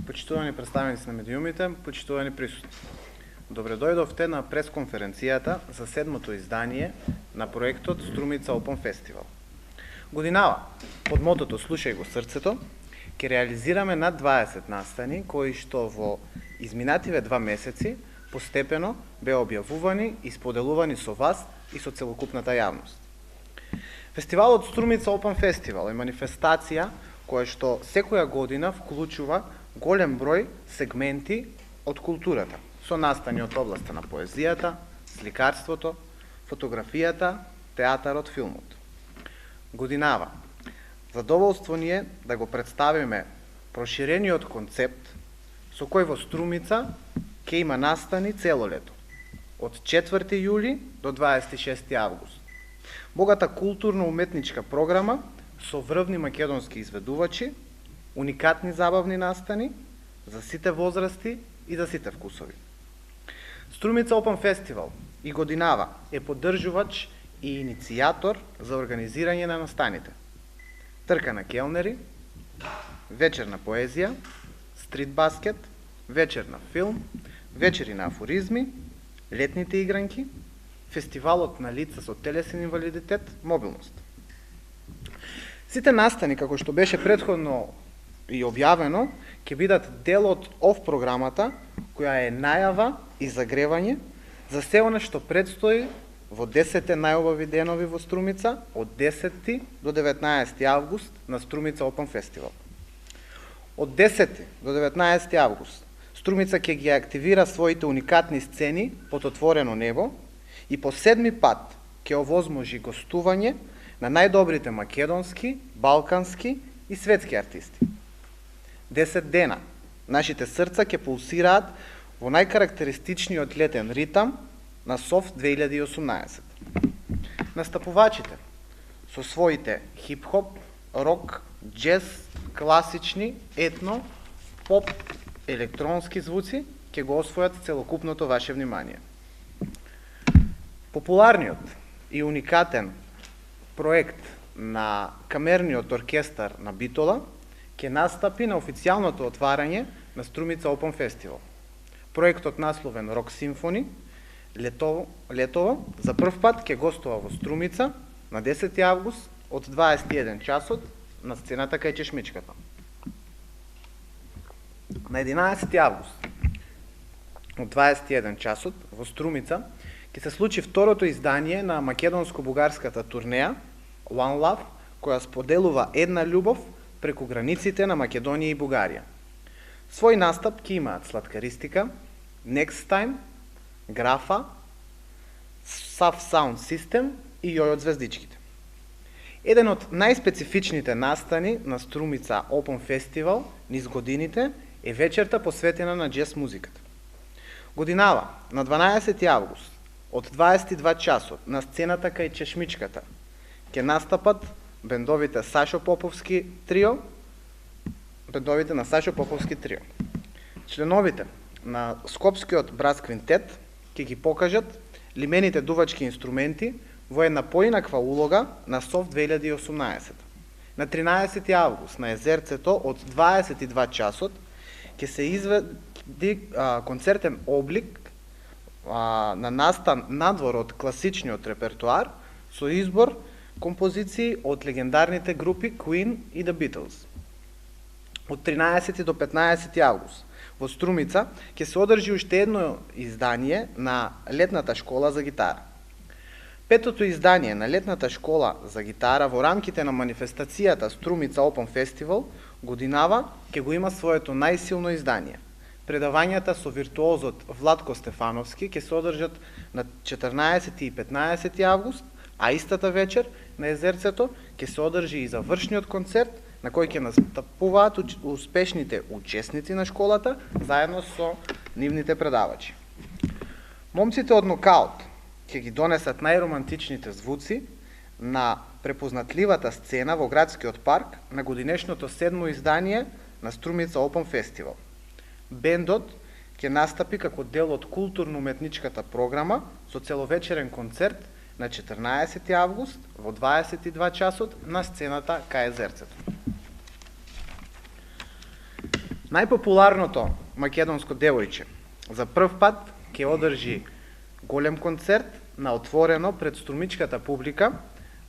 Почитувани представници на медиумите, почитувани присутни. Добре дојдовте на пресконференцијата за 7-то издание на проектот Струмица Open Festival. Годинава, под мотото Слушај го срцето, ќе реализираме над 20 настани кои што во изминативе 2 месеци постепено беа објавувани и споделувани со вас и со целокупната јавност. Фестивалот Струмица Open Festival е манифестација која што секоја година вклучува голем број сегменти од културата, со настани од областа на поезијата, сликарството, фотографијата, театарот, филмот. Годинава, задоволство ни е да го представиме проширениот концепт со кој во Струмица ќе има настани цело лето, од 4 јули до 26 август. Богата културно-уметничка програма со врвни македонски изведувачи, уникатни забавни настани за сите возрасти и за сите вкусови. Струмица Open Festival и годинава е поддржувач и иницијатор за организирање на настаните. Трка на келнери, вечер на поезија, стрит баскет, вечер на филм, вечери на афоризми, летните игранки, фестивалот на лица со телесен инвалидитет, мобилност. Сите настани, како што беше претходно и објавено, ќе бидат дел од ОВ програмата, која е најава и загревање за се она што предстои во 10 најубави денови во Струмица од 10 до 19 август на Струмица Open Festival. Од 10 до 19 август Струмица ќе ги активира своите уникатни сцени под отворено небо и по 7 пат ќе овозможи гостување на најдобрите македонски, балкански и светски артисти. 10 дена нашите срца ќе пулсираат во најкарактеристичниот летен ритам на СОВ 2018. Настапувачите со своите хип-хоп, рок, джез, класични, етно, поп, електронски звуци ќе го освојат целокупното ваше внимание. Популарниот и уникатен проект на камерниот оркестар на Битола ќе настапи на официјалното отварање на Струмица Open Festival. Проектот насловен Рок Симфони летово за прв пат ќе гостува во Струмица на 10 август од 21 часот на сцената кај Чешмичката. На 11 август од 21 часот во Струмица ќе се случи второто издание на македонско-бугарската турнеја One Love, која споделува една љубов преку границите на Македонија и Бугарија. Свој настап ќе имаат Сладкаристика, Next Time, Графа, Sav Sound System и Јој од звездичките. Еден од најспецифичните настани на Струмица Open Festival низ годините е вечерта посветена на джез музиката. Годинава, на 12 август, од 22 часот на сцената кај Чешмичката ќе настапат бендовите Сашо Поповски трио, Членовите на Скопскиот брас квинтет ќе ги покажат лимените дувачки инструменти во една поинаква улога на СОВ 2018. На 13 август на Езерцето од 22 часот ќе се изведи концертен облик на настан надвор од класичниот репертуар со избор композиции од легендарните групи Queen и The Beatles. Од 13 до 15 август во Струмица ќе се одржи уште едно издание на летната школа за гитара. Петото издание на летната школа за гитара во рамките на манифестацијата Струмица Open Festival годинава ќе го има своето најсилно издание. Предавањата со виртуозот Владко Стефановски ќе се одржат на 14 и 15 август, а истата вечер на Езерцето ќе се одржи и завршниот концерт на кој ќе настапуваат успешните учесници на школата заедно со нивните предавачи. Момците од Нокаут ќе ги донесат најромантичните звуци на препознатливата сцена во градскиот парк на годинешното 7 издание на Струмица Open Festival. Бендот ќе настапи како дел од културно-уметничката програма со целовечерен концерт на 14 август во 22 часот на сцената кај Езерцето. Најпопуларното македонско девојче за прв пат ќе одржи голем концерт на отворено пред струмичката публика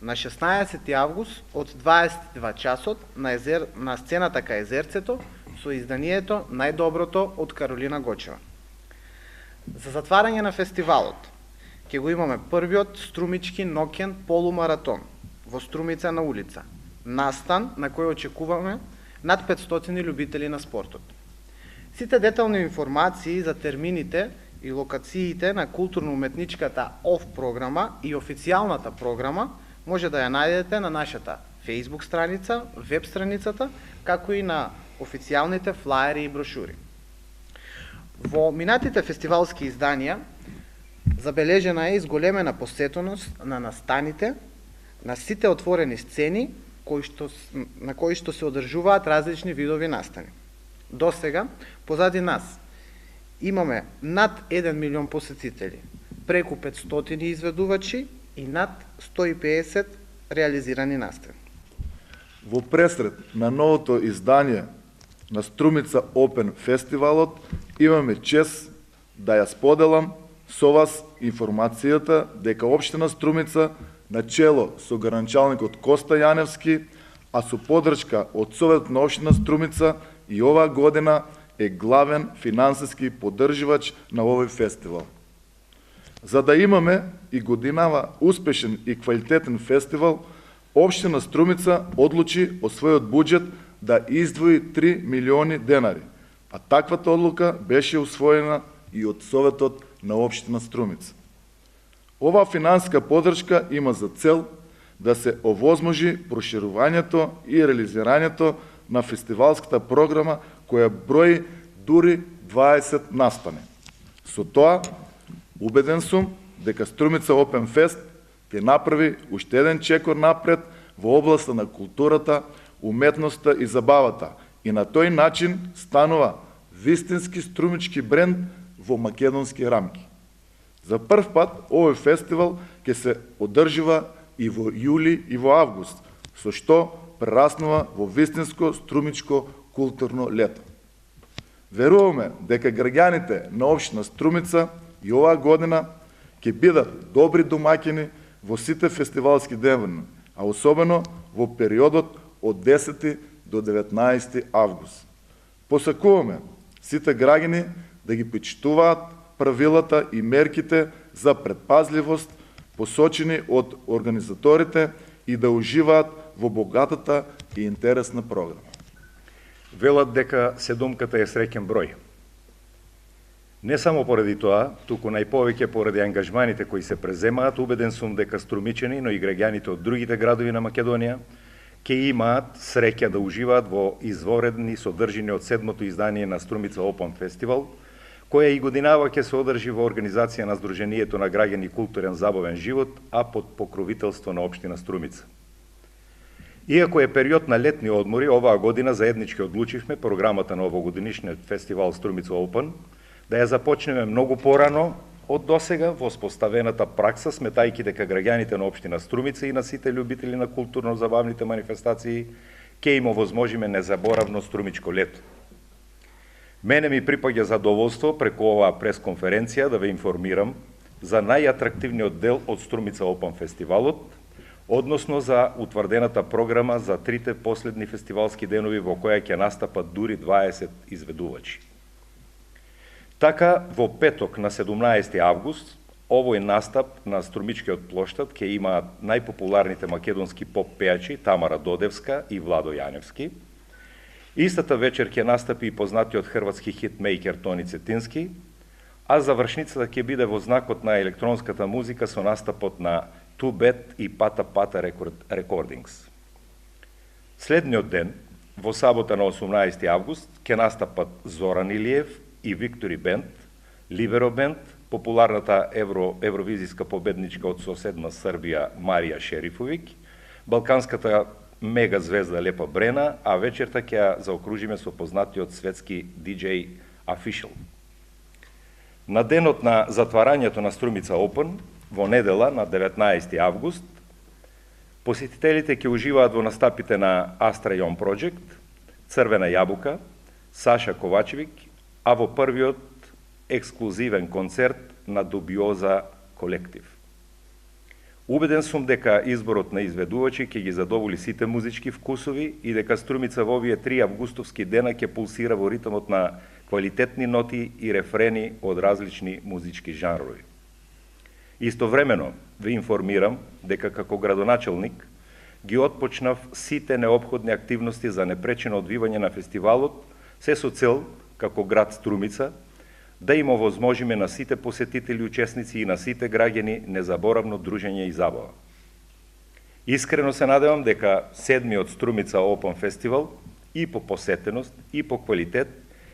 на 16 август од 22 часот на сцената кај езерцето со изданието Најдоброто од Каролина Гочева. За затварање на фестивалот ќе го имаме првиот струмички ноќен полумаратон во Струмица на улица, настан на кој очекуваме над 500 љубители на спортот. Сите детални информации за термините и локациите на културно-уметничката ОФ програма и официјалната програма може да ја најдете на нашата Facebook страница, веб страницата, како и на официјалните флаери и брошури. Во минатите фестивалски изданија забележена е изголемена посетеност на настаните, на сите отворени сцени на кои што се одржуваат различни видови настани. До сега, позади нас, имаме над 1 милион посетители, преку 500 изведувачи и над 150 реализирани настани. Во пресред на новото издание на Струмица Опен фестивалот имаме чест да ја споделам со вас информацијата дека општина Струмица на чело со граначалникот Коста Јаневски, а со подршка од Советот на општина Струмица и оваа година е главен финансиски поддржувач на овој фестивал. За да имаме и годинава успешен и квалитетен фестивал, општина Струмица одлучи од својот буџет да издвои 3 милиони денари, а таквата одлука беше усвоена и од Советот на општина Струмица. Оваа финансиска поддршка има за цел да се овозможи проширувањето и реализирањето на фестивалската програма која брои дури 20 настани. Со тоа, убеден сум дека Струмица Опен Фест ќе направи уште еден чекор напред во областа на културата, уметноста и забавата и на тој начин станува вистински струмички бренд во македонски рамки. За прв пат овој фестивал ќе се одржува и во јули и во август, со што прераснува во вистинско струмичко културно лето. Веруваме дека граѓаните на општина Струмица и оваа година ќе бидат добри домаќини во сите фестивалски денови, а особено во периодот од 10 до 19 август. Посакуваме сите граѓани да ги почитуваат правилата и мерките за предпазливост посочени од организаторите и да уживаат во богатата и интересна програма. Велат дека седумката е среќен број. Не само поради тоа, туку најповеќе поради ангажманите кои се преземаат, убеден сум дека струмичани, но и граѓаните од другите градови на Македонија ќе имаат среќа да уживаат во изворедни содржини од 7-то издание на Струмица Опен фестивал, која и годинава ќе се одржи во организација на Сдруженијето на граѓани културен забавен живот, а под покровителство на општина Струмица. Иако е период на летни одмори, оваа година заеднички одлучивме програмата на овогодинишниот фестивал Струмица Опен да ја започнеме многу порано од досега во споставената пракса, сметајќи дека граѓаните на општина Струмица и на сите љубители на културно-забавните манифестации ќе им овозможиме незаборавно струмичко лето. Мене ми припаѓа задоволство преку оваа пресконференција да ве информирам за најатрактивниот дел од Струмица Опен фестивалот, односно за утврдената програма за трите последни фестивалски денови во која ќе настапат дури 20 изведувачи. Така, во петок на 17 август, овој настап на Струмичкиот плоштад ќе имаат најпопуларните македонски поп пејачи Тамара Додевска и Владо Јаневски. Истата вечер ќе настапи и познатиот хрватски хитмејкер Тони Цетински, а завршницата ќе биде во знакот на електронската музика со настапот на Тубет и Пата Пата Рекордингс. Следниот ден, во сабота на 18 август, ќе настапат Зоран Илиев и Виктори Бенд, Либеро Бенд, популарната евровизијска победничка од соседна Србија Марија Шерифовик, балканската мега звезда Лепа Брена, а вечерта ќе ја заокружиме со познатиот светски диџеј Official. На денот на затварањето на Струмица Опен, во недела на 19 август, посетителите ќе уживаат во настапите на Astra Young Project, Црвена јабука, Саша Ковачевик, а во првиот ексклузивен концерт на Дубиоза колектив. Убеден сум дека изборот на изведувачи ќе ги задоволи сите музички вкусови и дека Струмица во овие 3 августовски дена ќе пулсира во ритмот на квалитетни ноти и рефрени од различни музички жанрови. Истовремено ве информирам дека како градоначелник ги отпочнав сите неопходни активности за непречено одвивање на фестивалот, се со цел, како град Струмица, да им овозможиме на сите посетители, учесници и на сите граѓани незаборавно дружење и забава. Искрено се надевам дека 7-миот Струмица Open Festival и по посетеност, и по квалитет,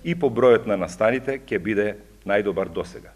и по бројот на настаните ќе биде најдобар досега.